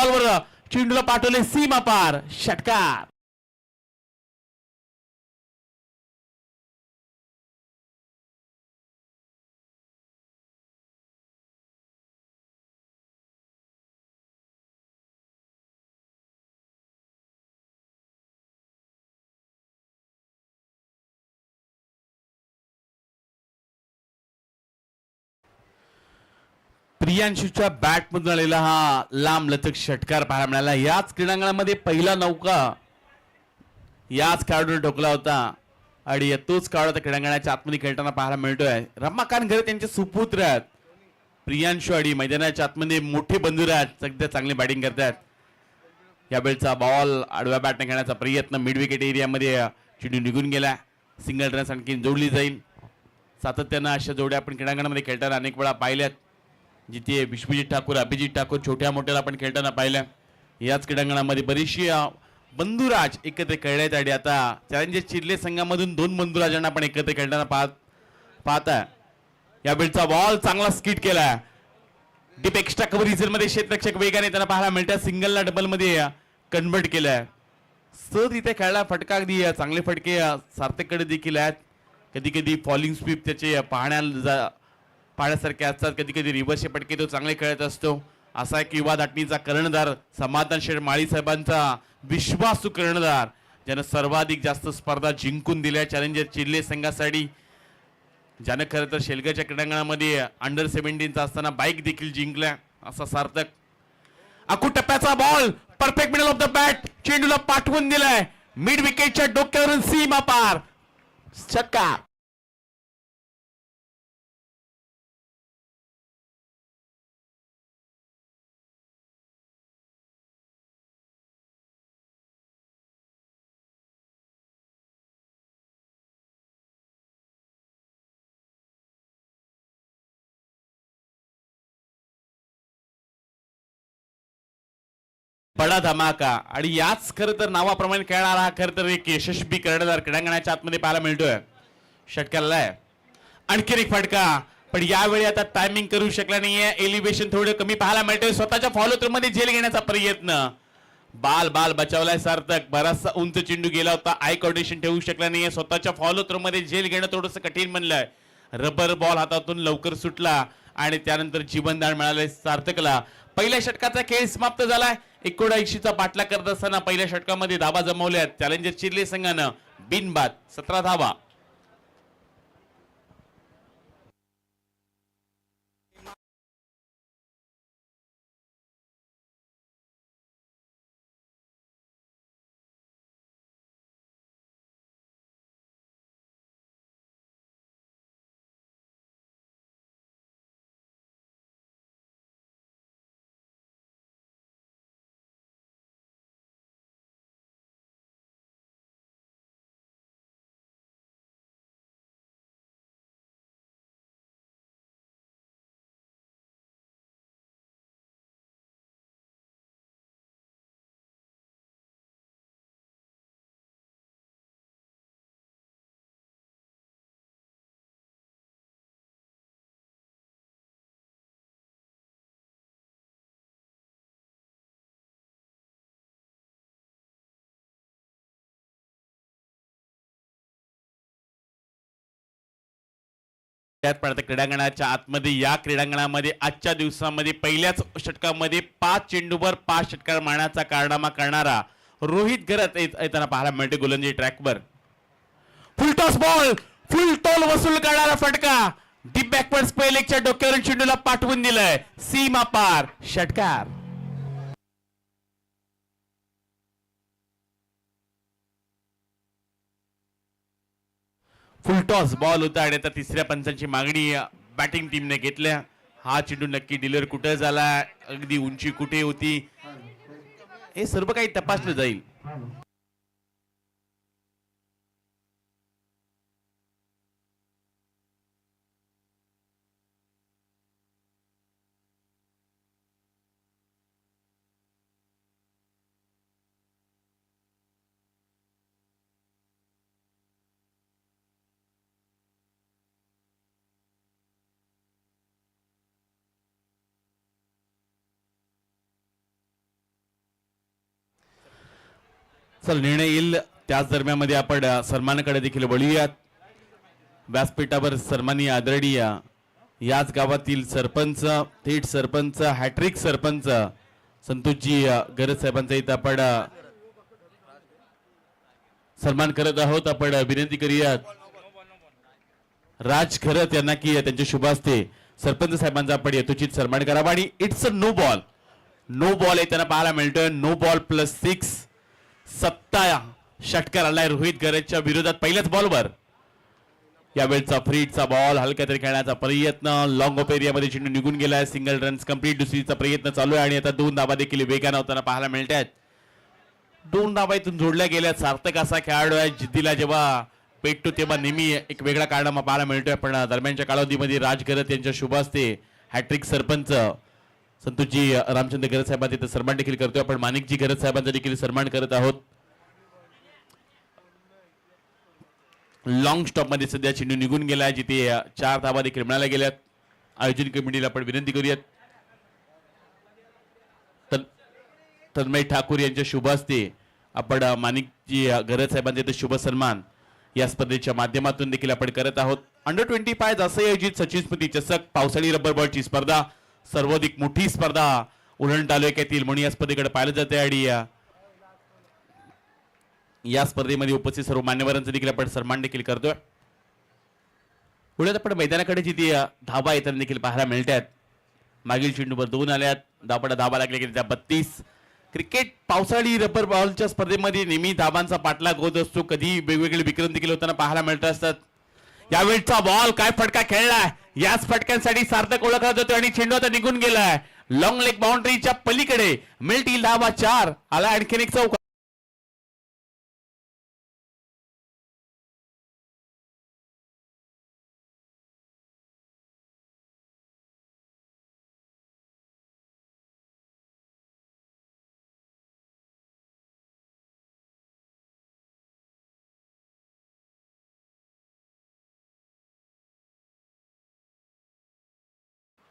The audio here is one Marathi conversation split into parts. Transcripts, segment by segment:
बॉलवर चेंडूला पाठवले सीमा पार, षटकार. प्रियांशूच्या बॅटमधून आलेला हा लांब लचक षटकार पाहायला मिळाला. याच क्रीडांगणामध्ये पहिला नौका याच खेळाडूने ठोकला होता आणि तोच खेळाडू त्या क्रीडांगणाच्या आतमध्ये खेळताना पाहायला मिळतोय. रमाकांत घरे त्यांचे सुपुत्र आहेत प्रियांशू आणि मैदानाच्या आतमध्ये मोठे बंधू आहेत, सध्या चांगली बॅटिंग करतात. यावेळचा बॉल आडव्या बॅटने खेळण्याचा प्रयत्न मिड विकेट एरियामध्ये चेंडू निघून गेला. सिंगल रन्स आणखी जोडली जाईल. सातत्यानं अशा जोड्या आपण क्रीडांगणामध्ये खेळताना अनेक वेळा पाहिल्यात, जिथे विश्वजित ठाकूर, अभिजित ठाकूर छोट्या मोठ्याला आपण खेळताना पाहिल्या. याच क्रीडांगणामध्ये बरीचशी बंधुराज एकत्र खेळण्यात आणि आता चॅलेंजर्स चिर्ले संघामधून 2 बंधुराजांना आपण एकत्र खेळताना पाहता. यावेळचा बॉल चांगला स्किट केला. डीप एक्स्ट्रा कव्हर मध्ये क्षेत्ररक्षक वेगाने त्यांना पाहायला मिळतात. सिंगलला डबल मध्ये कन्वर्ट केलाय. सर इथे खेळला फटका अगदी चांगले फटके सार्थककडे देखील आहेत. कधी कधी फॉलिंग स्वीप त्याचे पाहण्यासारखे असतात, कधी कधी रिव्हर्सचे फटके तो चांगले खेळत असतो. असा एक युवा धाटणीचा कर्णधार, समाधान शेठ माळी साहेबांचा विश्वासू कर्णधार, ज्यानं सर्वाधिक जास्त स्पर्धा जिंकून दिल्या चॅलेंजर चिर्ले संघासाठी. ज्यानं खरं तर शेलगाच्या क्रीडांगणामध्ये अंडर 17 असताना बाईक देखील जिंकल्या. असा सार्थक. अकू टप्प्याचा ball perfect middle of the bat, चेंडूला पाठवून दिलाय मिड विकेटच्या डोक्यावरून सीमा पार, षटकार. बडा धमाका आणि याच खरं तर नावाप्रमाणे खेळणारा हा खरं तर एक यशस्वी कर्णधार क्रीडांगणाच्या आतमध्ये पाहायला मिळतोय. षटकारला आहे आणखी एक फटका, पण यावेळी आता टायमिंग करू शकला नाहीये. एलिव्हेशन थोडं कमी पाहायला मिळतोय. स्वतःच्या फॉलो थ्रू मध्ये झेल घेण्याचा प्रयत्न, बाल बचावलाय सार्थक. बराचसा उंच चेंडू गेला होता, आय कोऑर्डिनेशन ठेवू शकला नाहीये. स्वतःच्या फॉलो थ्रू मध्ये झेल घेणं थोडंसं कठीण बनलंय. रबर बॉल हातातून लवकर सुटला आणि त्यानंतर जीवनदान मिळालंय सार्थकला. पहिल्या षटकाचा खेळ समाप्त झालाय. 79चा पाठलाग करत असताना पहिल्या षटकामध्ये धावा जमवल्यात चॅलेंजर चिर्ले संघानं बिनबाद 17 धावा. त्यात पडते क्रीडांगणाच्या आतमध्ये. या क्रीडांगणामध्ये आजच्या दिवसामध्ये पहिल्याच षटकामध्ये 5 चेंडूवर 5 षटकार मारण्याचा कारनामा करणारा रोहित घरत येताना पाहायला मिळते गोलंदाजी ट्रॅकवर. फुल टॉस बॉल, फुल टॉल वसूल करणारा फटका, डीप बॅकवर्ड स्क्वेअर लेगच्या डोक्यावरून चेंडूला पाठवून दिलाय सीमा पार, षटकार. फुल टॉस बॉल होता आणि आता तिसऱ्या पंचांची मागणी बॅटिंग टीमने घेतल्या. हा चेंडू नक्की डिलिव्हर कुठे झाला, अगदी उंची कुठे होती, हे सर्व काही तपासलं जाईल. चल निर्णय येईल त्याच दरम्यान आपण सन्मानाकडे देखील वळूयात. व्यासपीठावर सन्माननीय आदरणीय याच गावातील सरपंच, थेट सरपंच, हॅट्रिक सरपंच संतोषजी गरज साहेबांचा इथं आपण सन्मान करत आहोत. आपण विनंती करूयात राज खरत यांना की त्यांच्या शुभ हस्ते सरपंच साहेबांचा आपण यथोचित सन्मान करावा. आणि it's a no ball, no ball येताना पाहायला मिळतोय. नो बॉल +6 सत्ता षटकार आलाय रोहित गरजच्या विरोधात पहिल्याच बॉलवर. यावेळचा फ्रीडचा बॉल हलक्या तरी खेळण्याचा प्रयत्न, लॉंग ऑफ एरियामध्ये चेंडू निघून गेलाय. सिंगल रन्स कंप्लीट, दुसरीचा प्रयत्न चालू आहे आणि आता 2 धाबा देखील वेगाने होताना पाहायला मिळत आहेत. 2 धाबा इथून जोडल्या गेल्या. सार्थक असा खेळाडू आहे जिद्दीला जेव्हा पेटतो तेव्हा नेहमी एक वेगळा कारनामा पाहायला मिळतोय. पण दरम्यानच्या कालावधीमध्ये राज गरज यांच्या शुभ हस्ते हॅट्रिक सरपंच संतोषजी रामचंद्र गरज साहेबांचा इथं सन्मान देखील करतोय. आपण माणिकजी गरज साहेबांचा देखील सन्मान करत आहोत. लॉंग स्टॉप मध्ये सध्या चेंडू निघून गेलाय जिथे 4 धाबा देखील मिळाल्या गेल्यात. आयोजन कमिटीला आपण विनंती करूयात तन्मय ठाकूर यांच्या शुभ हस्ते आपण माणिकजी गरज साहेबांचे इथे शुभ सन्मान या स्पर्धेच्या माध्यमातून देखील आपण करत आहोत. अंडर 25 असे आयोजित सचिन स्मृती चषक पावसाळी रबर बॉलची स्पर्धा, सर्वाधिक मोठी स्पर्धा उरण तालुक्यातील म्हणून या स्पर्धेकडे पाहिलं जाते. आणि या स्पर्धेमध्ये उपस्थित सर्व मान्यवरांचा देखील आपण सन्मान देखील करतोय. पुढे आपण मैदानाकडे जिथे धाबा येताना देखील पाहायला मिळतात. मागील चेंडूवर 2 आल्यात. धाबा लागले गेले त्या 32. क्रिकेट पावसाळी रबर बॉलच्या स्पर्धेमध्ये नेहमी धाबांचा पाठलाग होत असतो. कधी वेगवेगळे विक्रम देखील होताना पाहायला मिळत असतात. यावेळचा बॉल काय फटका खेळलाय. याच फटक्यांसाठी सार्थक ओळखला जातो आणि चेंडू आता निघून गेलाय लॉंग लेग बाउंड्रीच्या पलीकडे. मिळतील धाबा 4. आला आणखीन एक चौका.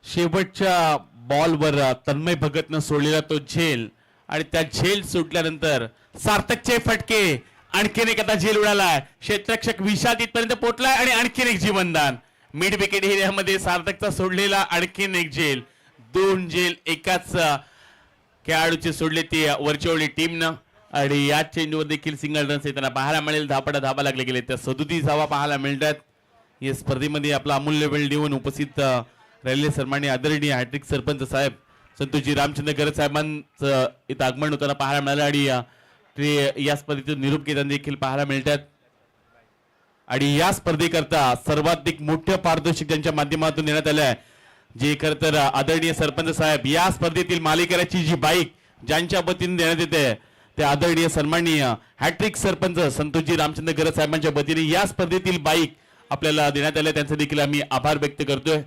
शेवटच्या बॉलवर तन्मय भगतनं सोडलेला तो झेल आणि त्या झेल सुटल्यानंतर सार्थकचे फटके. आणखीन एक आता झेल उडालाय. क्षेत्ररक्षक विषाद इथपर्यंत पोहोचलाय आणि आणखीन एक जीवनदान. मिड विकेट एरियामध्ये सार्थकचा सोडलेला आणखीन एक झेल. 2 झेल एकाच खेळाडूचे सोडले ते वरचेवली टीमनं. आणि या चेंडूवर देखील सिंगल रन्स येताना पाहायला मिळेल. धाबा लागले गेले त्या 37 धावा पाहायला मिळतात. या स्पर्धेमध्ये आपला अमूल्य वेळ देऊन उपस्थित राहिले सन्माननीय आदरणीय हॅट्रिक सरपंच साहेब संतोषजी रामचंद्र गरज साहेबांचं इथं आगमन होताना पाहायला मिळालं. आणि ते या स्पर्धेतून निरोप घेताना देखील पाहायला मिळतात. आणि या स्पर्धेकरता सर्वाधिक मोठ्या पारितोषिकांच्या माध्यमातून देण्यात आलं आहे. जे खरं तर आदरणीय सरपंच साहेब या स्पर्धेतील मालिकेची जी बाईक ज्यांच्या वतीने देण्यात येते ते आदरणीय सन्माननीय हॅट्रिक सरपंच संतोषजी रामचंद्र गरज साहेबांच्या वतीने या स्पर्धेतील बाईक आपल्याला देण्यात आल्या. त्यांचा देखील आम्ही आभार व्यक्त करतोय.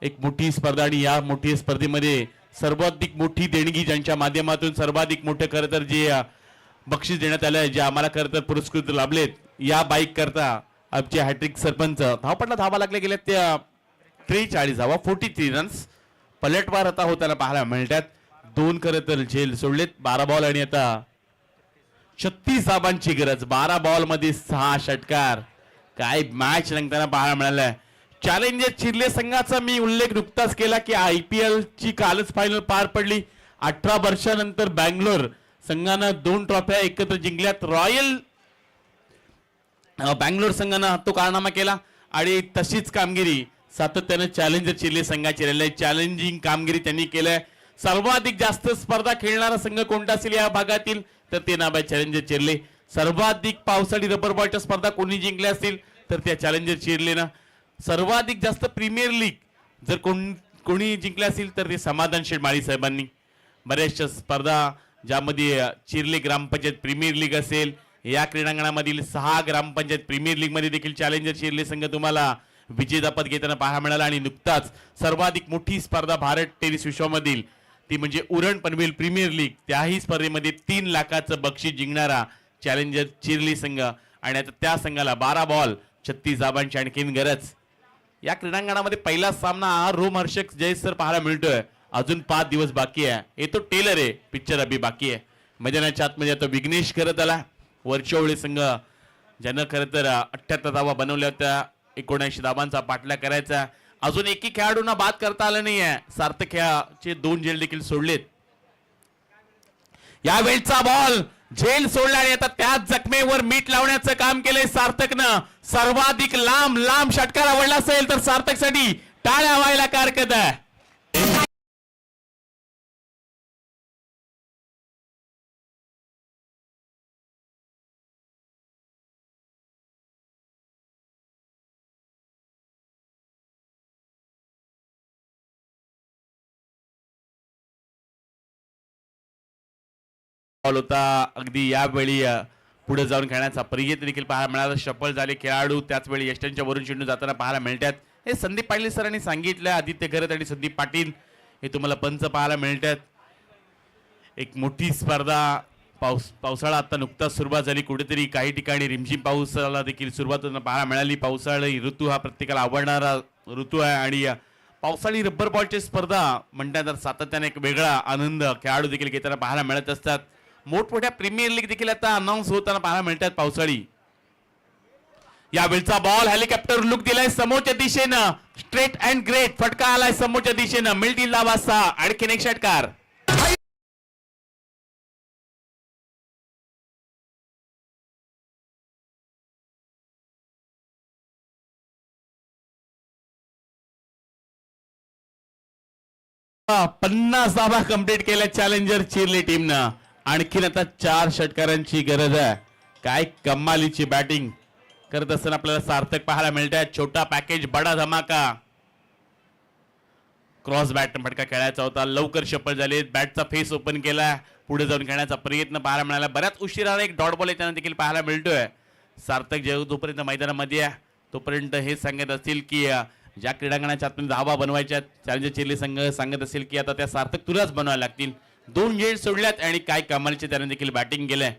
एक मोठी स्पर्धा आणि या मोठी स्पर्धेमध्ये सर्वाधिक मोठी देणगी ज्यांच्या माध्यमातून सर्वाधिक मोठे खरं तर जे बक्षीस देण्यात आलं आहे, जे आम्हाला खरं तर पुरस्कृत लाभलेत या बाईक करता आमचे हॅट्रिक सरपंच. धावपटला धावा लागल्या गेल्या त्या 43 धावा 43 रन्स. पलटवार आता होताना पाहायला मिळतात. 2 खरं तर झेल सोडलेत. 12 बॉल आणि आता 36 धाबांची गरज. 12 बॉल मध्ये 6 षटकार. काय मॅच रंगताना पाहायला मिळालाय. चॅलेंजर चिर्ले संघाचा मी उल्लेख नुकताच केला की IPL ची कालच फायनल पार पडली. 18 वर्षानंतर बँगलोर संघानं 2 ट्रॉफ्या एकत्र जिंकल्यात. रॉयल बँगलोर संघानं तो कारनामा केला आणि तशीच कामगिरी सातत्यानं चॅलेंजर चिर्ले संघाची राहिली. चॅलेंजिंग कामगिरी त्यांनी केलंय. सर्वाधिक जास्त स्पर्धा खेळणारा संघ कोणता असेल या भागातील तर ते नाव आहे चॅलेंजर चिर्ले. सर्वाधिक पावसाळी रबर बॉलच्या स्पर्धा कोणी जिंकल्या असतील तर त्या चॅलेंजर चिर्लेनं. सर्वाधिक जास्त प्रीमियर लीग जर कोणी जिंकल्या असतील तर ते समाधान शेडमाळी साहेबांनी. बऱ्याचशा स्पर्धा ज्यामध्ये चिर्ले ग्रामपंचायत प्रीमियर लीग असेल, या क्रीडांगणामधील 6 ग्रामपंचायत प्रीमियर लीग मध्ये देखील चॅलेंजर चिर्ले संघ तुम्हाला विजेतापद घेताना पाहायला मिळाला. आणि नुकताच सर्वाधिक मोठी स्पर्धा भारत टेनिस विश्वामधील ती म्हणजे उरण पनवेल प्रीमियर लीग, त्याही स्पर्धेमध्ये 3 लाखाचं बक्षीस जिंकणारा चॅलेंजर चिर्ले संघ. आणि आता त्या संघाला 12 बॉल 36 धाबांची आणखीन गरज. या क्रीडांगणामध्ये पहिला सामना रोमहर्षक जय सर पाहायला मिळतोय. अजून 5 दिवस बाकी आहे. हे तो टेलर आहे, पिक्चर अभी बाकी आहे. मैदानाच्या आतमध्ये आता विघ्नेश करत आला. वरच्या ओळी संघ ज्यानं खरं तर 78 धावा बनवल्या होत्या, 79 धावांचा पाठलाग करायचा. अजून एकही खेळाडूंना बाद करता आलं नाहीये. सार्थक चे 2 झेल देखील सोडलेत. या वेळचा बॉल झेल सोडला आणि आता त्याच जखमेवर मीठ लावण्याचं काम केलंय सार्थकनं. सर्वाधिक लांब लांब षटकार आवडला असेल तर सार्थकसाठी टाळ्या व्हायला काय हरकत आहे. होता अगदी यावेळी पुढे जाऊन खेळण्याचा प्रयत्न देखील पाहायला मिळाला. सफल झाले खेळाडू त्याच वेळी यष्टांच्या वरून चेंडू जाताना पाहायला मिळतात. हे संदीप पाटील सरांनी सांगितलं, आदित्य घरत आणि संदीप पाटील हे तुम्हाला पंच पाहायला मिळतात. एक मोठी स्पर्धा. पावसाळा आता नुकताच सुरुवात झाली. कुठेतरी काही ठिकाणी रिमझिम पावसाला देखील सुरुवात पाहायला मिळाली. पावसाळी ऋतू हा प्रत्येकाला आवडणारा ऋतू आहे आणि पावसाळी रब्बर बॉलची स्पर्धा म्हणतात तर सातत्याने एक वेगळा आनंद खेळाडू देखील घेताना पाहायला मिळत असतात. मोठमोठ्या प्रीमियर लीग देखील आता अनाऊन्स होताना पाहायला मिळतात पावसाळी. यावेळचा बॉल हेलिकॉप्टर लुक दिलाय समोरच्या दिशेनं. स्ट्रेट अँड ग्रेट फटका आलाय समोरच्या दिशेनं. मिळतील धावा 6. आणखीन एक षटकार. पन्नास धावा कंप्लीट केल्या चॅलेंजर चिरली टीमनं. आणखीन आता 4 षटकारांची गरज आहे. काय कमालीची बॅटिंग करत असताना आपल्याला सार्थक पाहायला मिळतात. छोटा पॅकेज बडा धमाका. क्रॉस बॅट फटका खेळायचा होता. लवकर शफल झाले. बॅटचा फेस ओपन केला. पुढे जाऊन खेळण्याचा प्रयत्न पाहायला मिळाला. बऱ्याच उशिराने एक डॉट बॉल येताना देखील पाहायला मिळतोय. सार्थक जोपर्यंत मैदानामध्ये आहे तोपर्यंत हे सांगत असतील की ज्या क्रीडांगणाच्या आतून धावा बनवायच्या चॅलेंजर चिरली संघ सांगत असेल की आता त्या सार्थक तुलाच बनवायला लागतील. 2 झेल सोडल्यात आणि काय कमालीचे त्याने देखील बॅटिंग केलंय.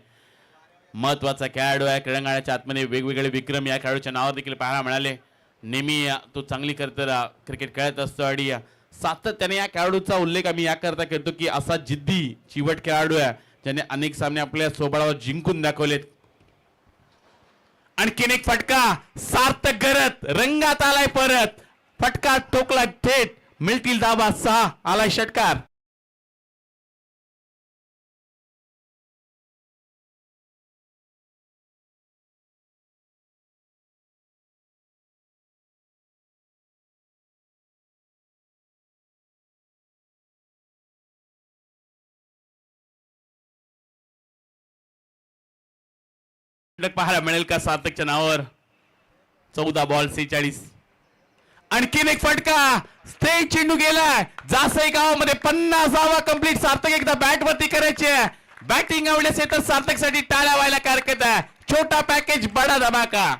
महत्वाचा खेळाडू आहे. क्रीडांगणाच्या आतमध्ये वेगवेगळे विक्रम या खेळाडूच्या नावावर देखील पाहायला मिळाले. नेहमी तो चांगली करतर क्रिकेट खेळत असतो आणि सातत्याने या खेळाडूचा उल्लेख आम्ही याकरता करतो की असा जिद्दी चिवट खेळाडू आहे ज्याने अनेक सामने आपल्या सोबळावर जिंकून दाखवलेत. आणखीन एक फटका. सार्थक करत रंगात आलाय परत. फटका ठोकला थेट. मिळतील धावा 6. आलाय षटकार. पाहायला मिळेल का सार्थकच्या नावावर. 14 बॉल 46. आणखीन एक फटका. स्ट्रेट चेंडू गेलाय. जासई गावामध्ये 50 धावा कंप्लीट. सार्थक एकदा बॅट वरती करायचे. बॅटिंग आवडली असेल तर सार्थकसाठी टाळ्या व्हायला काय हरकत आहे. छोटा पॅकेज बडा धमाका.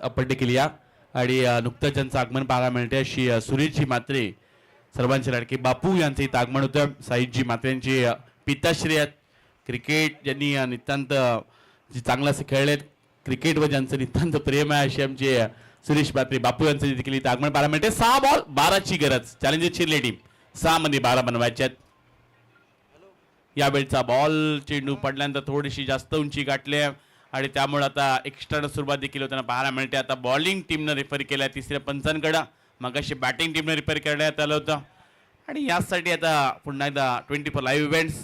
अपडेट केली आणि नुकतंच त्यांचं आगमन पाहायला मिळते. अशी सुरेशजी मात्रे सर्वांचे लाडके बापू यांचं इथं आगमन होतं. साईजी मात्रे यांची पिताश्री आहेत. क्रिकेट ज्यांनी नितांत जे चांगलं असं खेळलेत क्रिकेटवर ज्यांचं नितांत प्रेम आहे अशी आमचे सुरेश मात्रे बापू यांचं देखील इथं आगमन पाहायला मिळते. 6 बॉल 12ची गरज. चॅलेंजर चिरले टीम 6 मध्ये 12 बनवायचे आहेत. यावेळचा बॉल चेंडू पडल्यानंतर थोडीशी जास्त उंची गाठली आणि त्यामुळे आता एक्स्ट्रानं सुरुवात देखील होताना पाहायला मिळते. आता बॉलिंग टीमनं रेफर केल्या 3ऱ्या पंचांकडं. मगाशी बॅटिंग टीमनं रेफर करण्यात आलं होतं आणि यासाठी आता पुन्हा एकदा 24 लाईव्ह इव्हेंट्स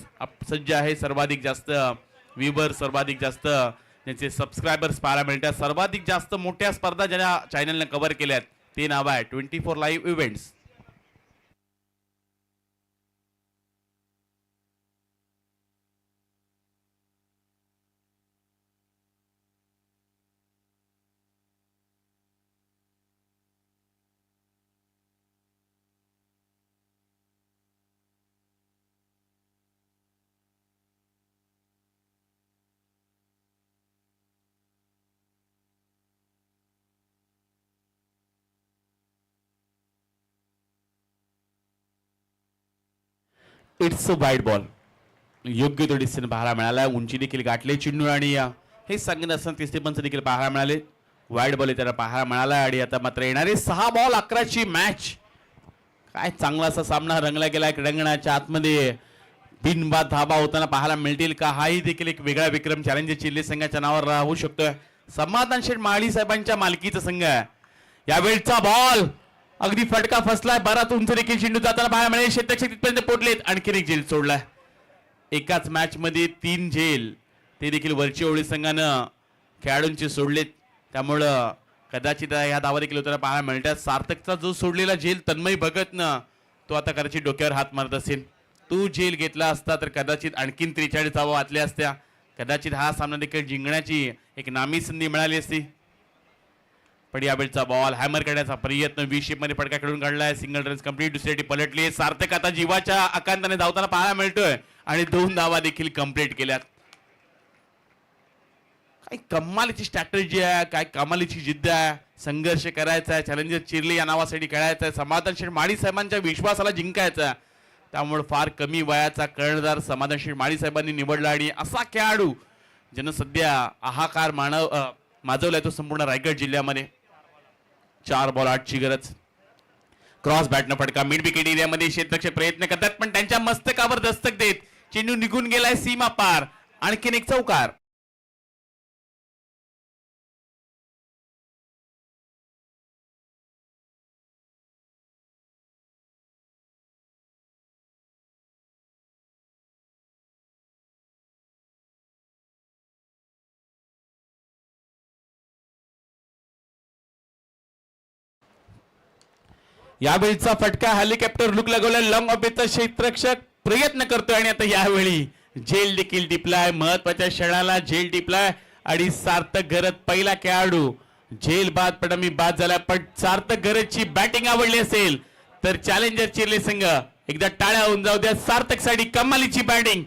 सज्ज आहे. सर्वाधिक जास्त व्ह्यूवर सर्वाधिक जास्त त्यांचे सबस्क्रायबर्स पाहायला मिळतात. सर्वाधिक जास्त मोठ्या स्पर्धा ज्या चॅनलनं कव्हर केल्यात ते नाव आहे 24 live events. It's a wide ball. योग्य तो डिसिजन पाहायला मिळाला. उंची देखील गाठले चेंडू आणि हे सांगत असताना तिसरे पंच देखील पाहायला मिळाले. वाईड बॉल त्याला पाहायला मिळाला आणि आता मात्र येणारे 6 बॉल 11ची मॅच. काय चांगला असा सामना रंगला गेला क्रीडांगणाच्या आतमध्ये. बिनबाद धाबा होताना पाहायला मिळतील का, हाही देखील एक वेगळा विक्रम चॅलेंजर चिल्ली संघाच्या नावावर राहू शकतोय. समाधान शेठ माळी साहेबांच्या मालकीचा संघ आहे. यावेळचा बॉल अगदी फटका फसलाय. बराच उंच देखील चेंडू जाताना पाहायला मिळेल. शेतक तिथपर्यंत पोहोचलेत. आणखीन एक झेल सोडलाय. एकाच मॅच मध्ये 3 झेल ते देखील वरची ओळी संघानं खेळाडूंचे सोडलेत. त्यामुळं कदाचित ह्या धावा देखील होताना पाहायला मिळतात. सार्थकचा जो सोडलेला झेल तन्मय भगतनं तो आता कदाचित डोक्यावर हात मारत असेल. तू झेल घेतला असता तर कदाचित आणखीन 43 धावा वाचल्या असत्या. कदाचित हा सामना देखील जिंकण्याची एक नामी संधी मिळाली असती. पण यावेळचा बॉल हॅमर करण्याचा प्रयत्न विशेप मध्ये फटका खेळून काढलाय. Single runs complete. दुसरी पलटली. सार्थक आता जीवाच्या आकांताने धावताना पाहायला मिळतोय आणि 2 धावा देखील कंप्लीट केल्यात. काय कमालीची स्ट्रॅटेजी आहे, काय कमालीची जिद्द आहे. संघर्ष करायचा आहे. चॅलेंजर चिर्ली या नावासाठी खेळायचं आहे. समाधान शेठ माळी साहेबांच्या विश्वासाला जिंकायचं आहे. त्यामुळे फार कमी वयाचा कर्णधार समाधान शेठ माळी साहेबांनी निवडला आणि असा खेळाडू ज्यानं सध्या हाहाकार माजवलाय तो संपूर्ण रायगड जिल्ह्यामध्ये. 4 बॉल 8ची गरज. क्रॉस बॅटनं फटका मिड विकेट एरियामध्ये क्षेत्ररक्षक प्रयत्न करतात पण त्यांच्या मस्तकावर दस्तक देत चेंडू निघून गेलाय सीमा पार. आणखीन एक चौकार. यावेळीचा फटका हेलिकॉप्टर लुक लगवलाय. लॉंग ऑफचा क्षेत्ररक्षक प्रयत्न करतोय आणि आता यावेळी झेल देखील टिपलाय. महत्वाच्या क्षणाला झेल टिपलाय आणि सार्थक गरज पहिला खेळाडू झेल बाद पडमी बाद झाला. पण सार्थक गरजची बॅटिंग आवडली असेल तर चॅलेंजर चिर्ले संघ एकदा टाळ्या होऊन जाऊ द्या. सार्थक साठी कमालीची बॅटिंग.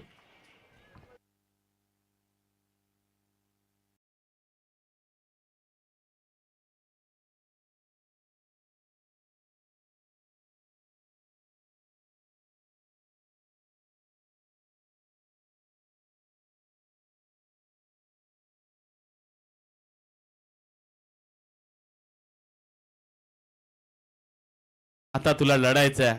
आता तुला लढायचं आहे.